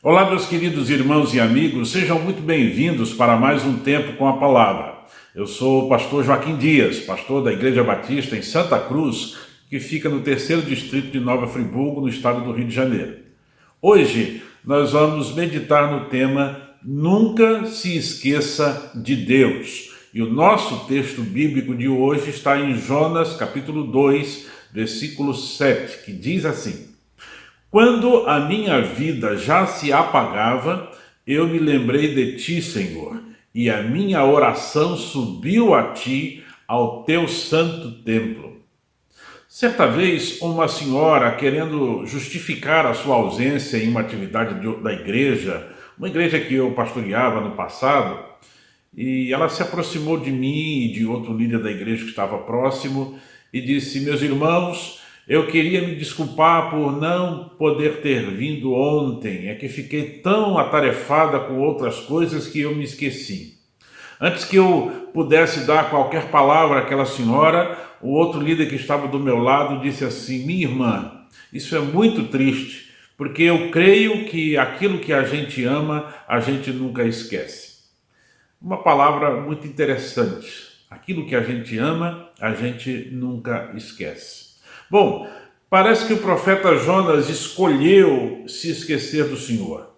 Olá, meus queridos irmãos e amigos, sejam muito bem-vindos para mais um Tempo com a Palavra. Eu sou o pastor Joaquim Dias, pastor da Igreja Batista em Santa Cruz, que fica no 3º distrito de Nova Friburgo, no estado do Rio de Janeiro. Hoje nós vamos meditar no tema Nunca se esqueça de Deus. E o nosso texto bíblico de hoje está em Jonas, capítulo 2, versículo 7, que diz assim: Quando a minha vida já se apagava, eu me lembrei de ti, Senhor, e a minha oração subiu a ti, ao teu santo templo. Certa vez, uma senhora, querendo justificar a sua ausência em uma atividade da igreja, uma igreja que eu pastoreava no passado, e ela se aproximou de mim e de outro líder da igreja que estava próximo e disse: meus irmãos, eu queria me desculpar por não poder ter vindo ontem, é que fiquei tão atarefada com outras coisas que eu me esqueci. Antes que eu pudesse dar qualquer palavra àquela senhora, o outro líder que estava do meu lado disse assim: minha irmã, isso é muito triste, porque eu creio que aquilo que a gente ama, a gente nunca esquece. Uma palavra muito interessante. Aquilo que a gente ama, a gente nunca esquece. Bom, parece que o profeta Jonas escolheu se esquecer do Senhor.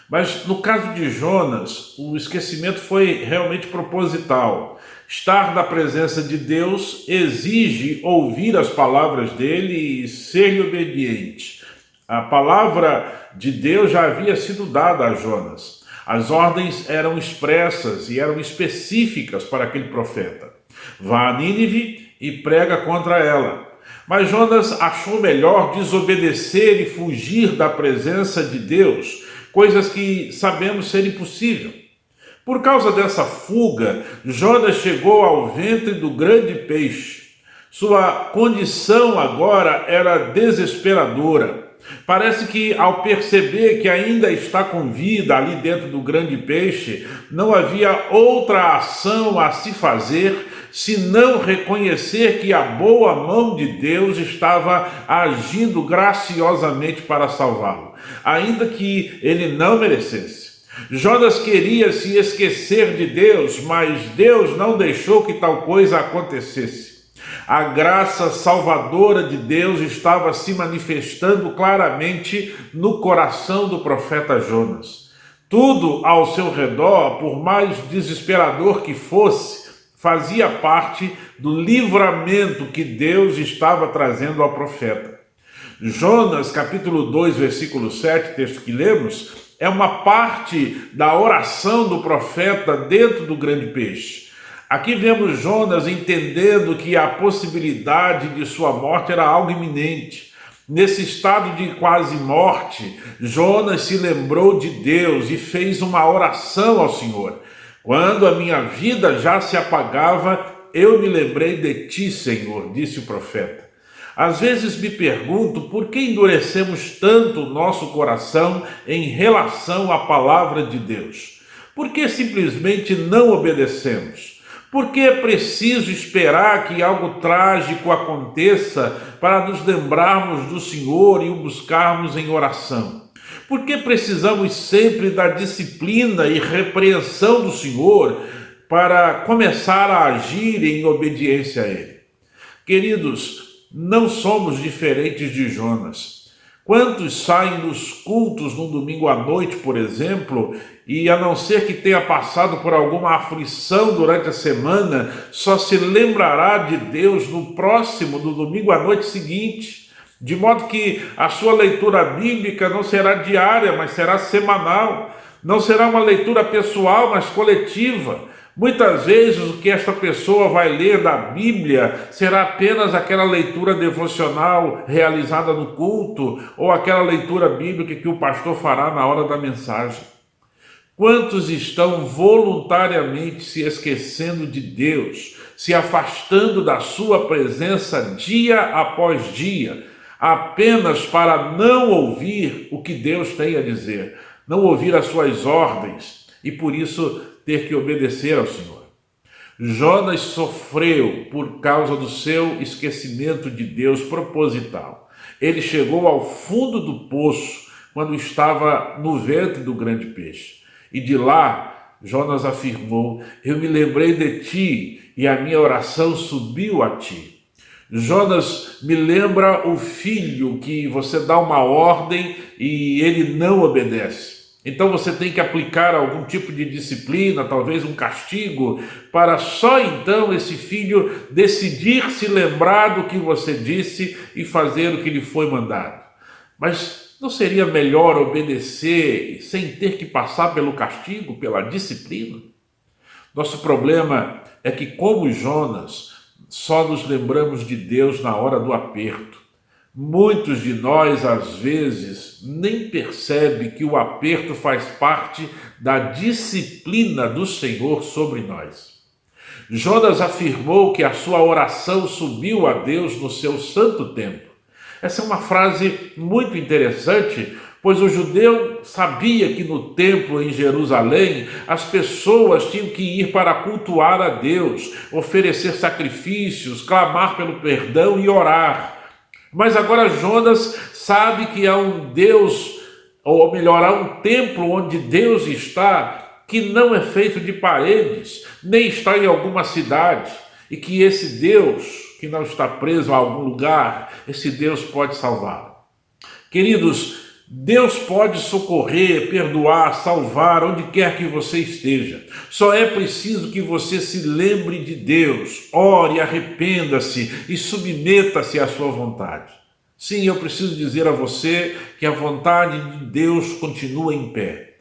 Mas no caso de Jonas, o esquecimento foi realmente proposital. Estar na presença de Deus exige ouvir as palavras dele e ser-lhe obediente. A palavra de Deus já havia sido dada a Jonas. As ordens eram expressas e eram específicas para aquele profeta. Vá a Nínive e prega contra ela. Mas Jonas achou melhor desobedecer e fugir da presença de Deus, coisas que sabemos ser impossível. Por causa dessa fuga, Jonas chegou ao ventre do grande peixe. Sua condição agora era desesperadora. Parece que, ao perceber que ainda está com vida ali dentro do grande peixe, não havia outra ação a se fazer senão reconhecer que a boa mão de Deus estava agindo graciosamente para salvá-lo, ainda que ele não merecesse. Jonas queria se esquecer de Deus, mas Deus não deixou que tal coisa acontecesse. A graça salvadora de Deus estava se manifestando claramente no coração do profeta Jonas. Tudo ao seu redor, por mais desesperador que fosse, fazia parte do livramento que Deus estava trazendo ao profeta. Jonas, capítulo 2, versículo 7, texto que lemos, é uma parte da oração do profeta dentro do grande peixe. Aqui vemos Jonas entendendo que a possibilidade de sua morte era algo iminente. Nesse estado de quase morte, Jonas se lembrou de Deus e fez uma oração ao Senhor. Quando a minha vida já se apagava, eu me lembrei de ti, Senhor, disse o profeta. Às vezes me pergunto por que endurecemos tanto o nosso coração em relação à palavra de Deus. Por que simplesmente não obedecemos? Por que é preciso esperar que algo trágico aconteça para nos lembrarmos do Senhor e o buscarmos em oração? Por que precisamos sempre da disciplina e repreensão do Senhor para começar a agir em obediência a Ele? Queridos, não somos diferentes de Jonas. Quantos saem dos cultos num domingo à noite, por exemplo, e a não ser que tenha passado por alguma aflição durante a semana, só se lembrará de Deus no domingo à noite seguinte, de modo que a sua leitura bíblica não será diária, mas será semanal, não será uma leitura pessoal, mas coletiva. Muitas vezes o que esta pessoa vai ler da Bíblia será apenas aquela leitura devocional realizada no culto ou aquela leitura bíblica que o pastor fará na hora da mensagem. Quantos estão voluntariamente se esquecendo de Deus, se afastando da sua presença dia após dia, apenas para não ouvir o que Deus tem a dizer, não ouvir as suas ordens e por isso ter que obedecer ao Senhor? Jonas sofreu por causa do seu esquecimento de Deus proposital. Ele chegou ao fundo do poço quando estava no ventre do grande peixe. E de lá, Jonas afirmou: eu me lembrei de ti e a minha oração subiu a ti. Jonas me lembra o filho que você dá uma ordem e ele não obedece. Então você tem que aplicar algum tipo de disciplina, talvez um castigo, para só então esse filho decidir se lembrar do que você disse e fazer o que lhe foi mandado. Mas não seria melhor obedecer sem ter que passar pelo castigo, pela disciplina? Nosso problema é que, como Jonas, só nos lembramos de Deus na hora do aperto. Muitos de nós, às vezes, nem percebem que o aperto faz parte da disciplina do Senhor sobre nós. Jonas afirmou que a sua oração subiu a Deus no seu santo templo. Essa é uma frase muito interessante, pois o judeu sabia que no templo em Jerusalém as pessoas tinham que ir para cultuar a Deus, oferecer sacrifícios, clamar pelo perdão e orar. Mas agora Jonas sabe que há um Deus, ou melhor, há um templo onde Deus está, que não é feito de paredes, nem está em alguma cidade, e que esse Deus, que não está preso a algum lugar, esse Deus pode salvá-lo. Queridos, Deus pode socorrer, perdoar, salvar, onde quer que você esteja. Só é preciso que você se lembre de Deus, ore, arrependa-se e submeta-se à sua vontade. Sim, eu preciso dizer a você que a vontade de Deus continua em pé.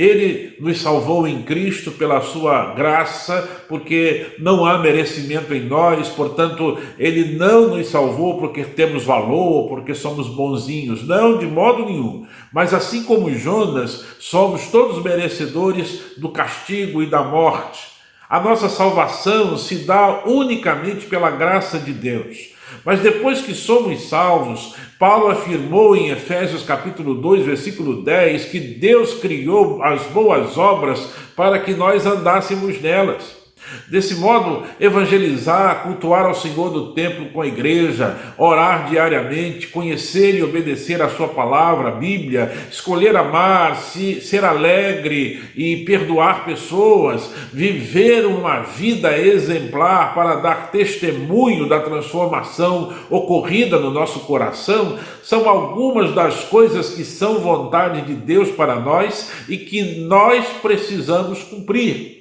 Ele nos salvou em Cristo pela sua graça, porque não há merecimento em nós, portanto, Ele não nos salvou porque temos valor, porque somos bonzinhos, não, de modo nenhum. Mas assim como Jonas, somos todos merecedores do castigo e da morte. A nossa salvação se dá unicamente pela graça de Deus. Mas depois que somos salvos, Paulo afirmou em Efésios capítulo 2, versículo 10, que Deus criou as boas obras para que nós andássemos nelas. Desse modo, evangelizar, cultuar ao Senhor do templo com a igreja, orar diariamente, conhecer e obedecer a sua palavra, a Bíblia, escolher amar, ser alegre e perdoar pessoas, viver uma vida exemplar para dar testemunho da transformação ocorrida no nosso coração, são algumas das coisas que são vontade de Deus para nós e que nós precisamos cumprir.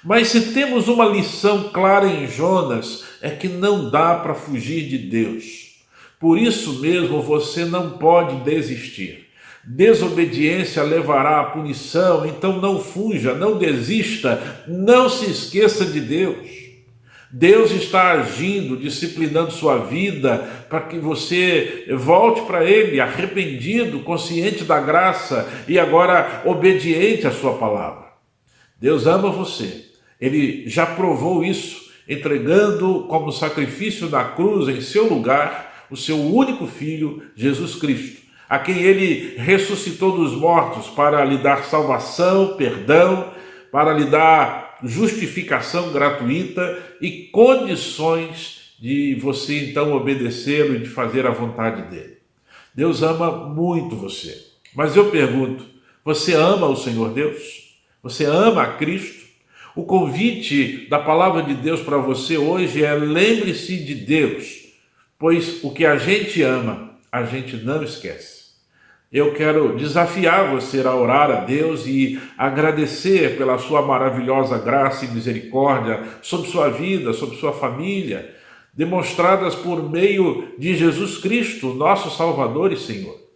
Mas se temos uma lição clara em Jonas, é que não dá para fugir de Deus. Por isso mesmo você não pode desistir. Desobediência levará à punição, então não fuja, não desista, não se esqueça de Deus. Deus está agindo, disciplinando sua vida para que você volte para Ele arrependido, consciente da graça e agora obediente à sua palavra. Deus ama você. Ele já provou isso, entregando como sacrifício na cruz, em seu lugar, o seu único Filho, Jesus Cristo, a quem Ele ressuscitou dos mortos para lhe dar salvação, perdão, para lhe dar justificação gratuita e condições de você então obedecê-lo e de fazer a vontade dele. Deus ama muito você. Mas eu pergunto, você ama o Senhor Deus? Você ama a Cristo? O convite da palavra de Deus para você hoje é: lembre-se de Deus, pois o que a gente ama, a gente não esquece. Eu quero desafiar você a orar a Deus e agradecer pela sua maravilhosa graça e misericórdia sobre sua vida, sobre sua família, demonstradas por meio de Jesus Cristo, nosso Salvador e Senhor.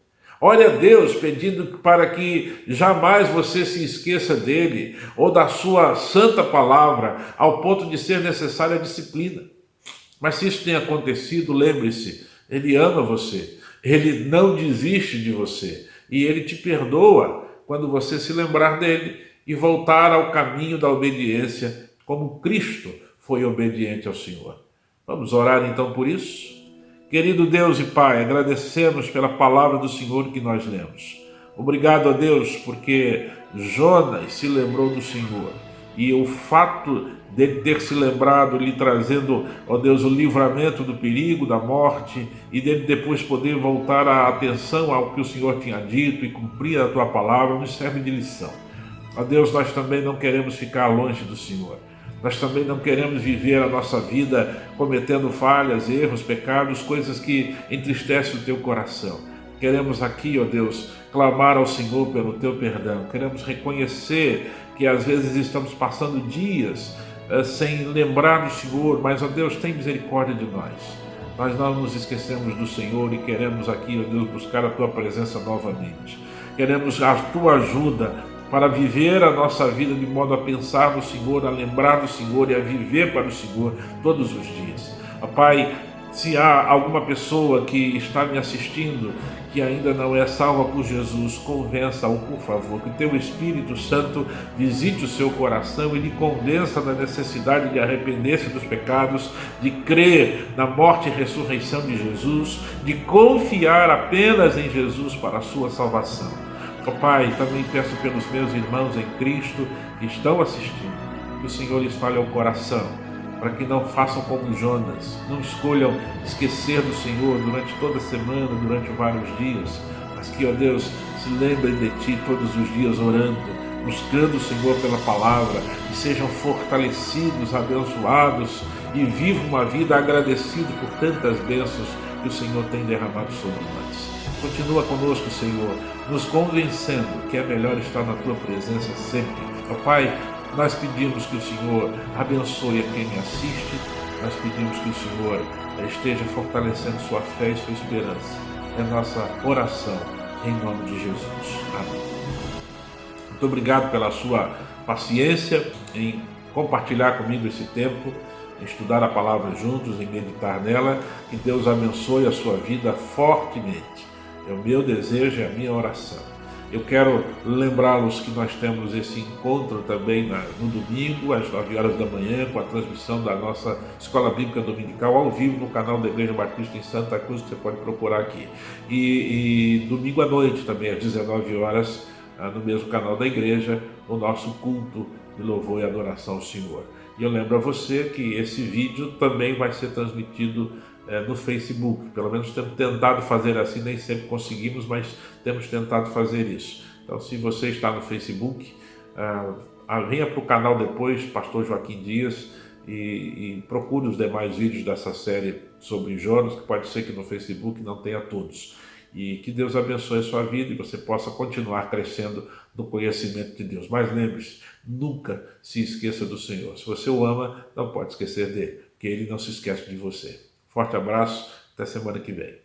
Ore a Deus pedindo para que jamais você se esqueça dele ou da sua santa palavra ao ponto de ser necessária a disciplina. Mas se isso tem acontecido, lembre-se, Ele ama você, Ele não desiste de você e Ele te perdoa quando você se lembrar dele e voltar ao caminho da obediência como Cristo foi obediente ao Senhor. Vamos orar então por isso? Querido Deus e Pai, agradecemos pela palavra do Senhor que nós lemos. Obrigado a Deus porque Jonas se lembrou do Senhor. e o fato de ter se lembrado, lhe trazendo, ó Deus, o livramento do perigo, da morte, e dele depois poder voltar a atenção ao que o Senhor tinha dito e cumprir a tua palavra, nos serve de lição. Ó Deus, nós também não queremos ficar longe do Senhor. Nós também não queremos viver a nossa vida cometendo falhas, erros, pecados, coisas que entristecem o teu coração. Queremos aqui, ó Deus, clamar ao Senhor pelo teu perdão. Queremos reconhecer que às vezes estamos passando dias sem lembrar do Senhor, mas, ó Deus, tem misericórdia de nós. Nós não nos esquecemos do Senhor e queremos aqui, ó Deus, buscar a tua presença novamente. Queremos a tua ajuda para viver a nossa vida de modo a pensar no Senhor, a lembrar do Senhor e a viver para o Senhor todos os dias. Ó Pai, se há alguma pessoa que está me assistindo que ainda não é salva por Jesus, convença-o, por favor, que o teu Espírito Santo visite o seu coração e lhe convença da necessidade de arrepender-se dos pecados, de crer na morte e ressurreição de Jesus, de confiar apenas em Jesus para a sua salvação. Ó Pai, também peço pelos meus irmãos em Cristo que estão assistindo, que o Senhor lhes fale ao coração, para que não façam como Jonas, não escolham esquecer do Senhor durante toda a semana, durante vários dias, mas que, ó Deus, se lembrem de Ti todos os dias orando, buscando o Senhor pela palavra, e sejam fortalecidos, abençoados, e vivam uma vida agradecida por tantas bênçãos que o Senhor tem derramado sobre nós. Continua conosco, Senhor, nos convencendo que é melhor estar na Tua presença sempre. Ó Pai, nós pedimos que o Senhor abençoe a quem me assiste, nós pedimos que o Senhor esteja fortalecendo sua fé e sua esperança. É nossa oração, em nome de Jesus. Amém. Muito obrigado pela sua paciência em compartilhar comigo esse tempo, em estudar a palavra juntos, em meditar nela. Que Deus abençoe a sua vida fortemente. É o meu desejo e a minha oração. Eu quero lembrá-los que nós temos esse encontro também no domingo, às 9 horas da manhã, com a transmissão da nossa Escola Bíblica Dominical ao vivo no canal da Igreja Batista em Santa Cruz, que você pode procurar aqui. E domingo à noite também, às 19 horas, no mesmo canal da igreja, o nosso culto de louvor e adoração ao Senhor. E eu lembro a você que esse vídeo também vai ser transmitido no Facebook. Pelo menos temos tentado fazer assim, nem sempre conseguimos, mas temos tentado fazer isso. Então, se você está no Facebook, venha para o canal depois, Pastor Joaquim Dias, e procure os demais vídeos dessa série sobre Jonas, que pode ser que no Facebook não tenha todos. E que Deus abençoe a sua vida e você possa continuar crescendo no conhecimento de Deus. Mas lembre-se, nunca se esqueça do Senhor. Se você o ama, não pode esquecer dele, porque ele não se esquece de você. Forte abraço, até semana que vem.